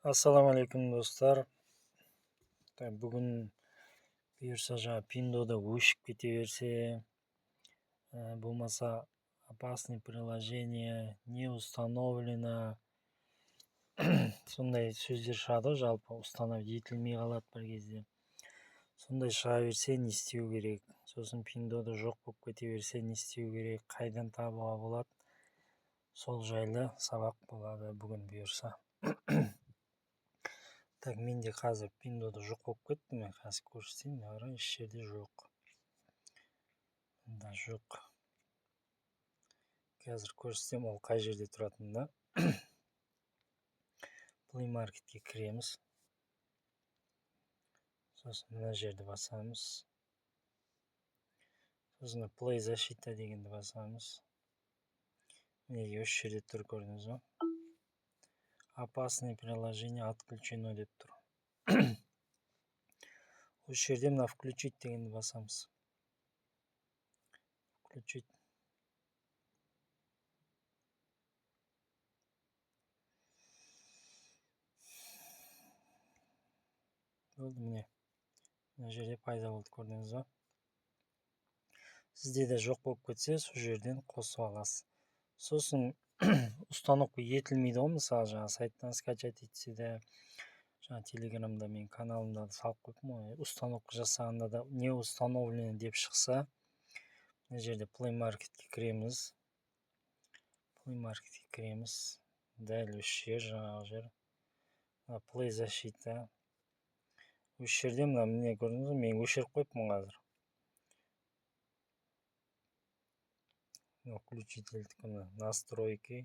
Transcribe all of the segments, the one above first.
Assalomu alaykum do'stlar. Bugun buyursa Pindo'da o'shib ketaversa, bo'lmasa опасный приложение не установлено. Сондай сөздер шығады ғой, жалпы установить етілмей қалады бір кезде. Сондай шыға берсе, не істеу керек? Сосын Pindo'да жоқ болып кете берсе, не істеу керек? Қайдан табуға болады? Сол жайлы сабақ болады бүгін бұйырса. Менде қазір Pindo'да жоқ болып кетті. Мен қазір көрсетейін. Еш жерде жоқ. Да жоқ. Қазір көрсетсем, ол қай жерде тұратынында. Play Marketке кіреміз. Сосын мына жерді басамыз. Сосын Play защита дегенді басамыз. Мінеге осы жерде тұр, көрдіңіз ба? Опасное приложение отключено деп тұр. Осы жерде мына включить дегенді басамыз. Включить. Болды, міне. Мына жерде пайда болды, көрдіңіз ба? Сізде де жоқ болып кетсе, сол жерден қосып аласыз. Сосын установка етілмейді ғой, мысалы сайттан скачать етсе де, телеграмда мен каналымда салып қойдым ғой. Установка жасағанда да не установлено деп шықса, мына жерде Play Marketке кіреміз. Дәл осы жер, жаңағы жер. Play защита. Осы жерде міне көрдіңіз, мен өшіріп қойыппын қазір. Включительдікі настройки.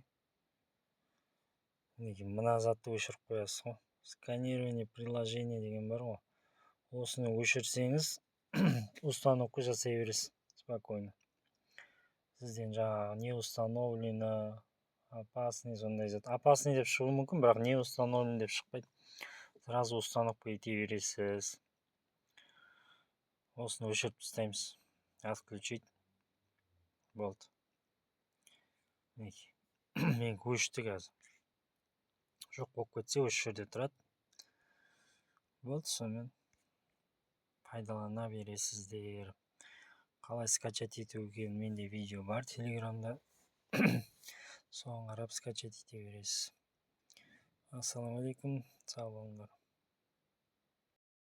Мына затты өшіріп қоясыз ғой. Сканирование приложение деген бар ғой. Осыны өшірсеңіз, установка жасай бересіз спокойно. Сізден жаңағы не установлено, опасный, сондай зат. Опасный деп шығуы мүмкін, бірақ не установлено деп шықпайды. Сразу установка ете бересіз. Осыны өшіріп тастаймыз. Отключить. Болды. Мен өшті қазір. Жоқ болып кетсе, осы жерде тұрады. Болды, сонымен пайдалана бересіздер. Қалай скачать етуге менде видео бар телеграмда. Соған қарап скачать ете бересіз. Ассаламу алейкум, сау болыңдар.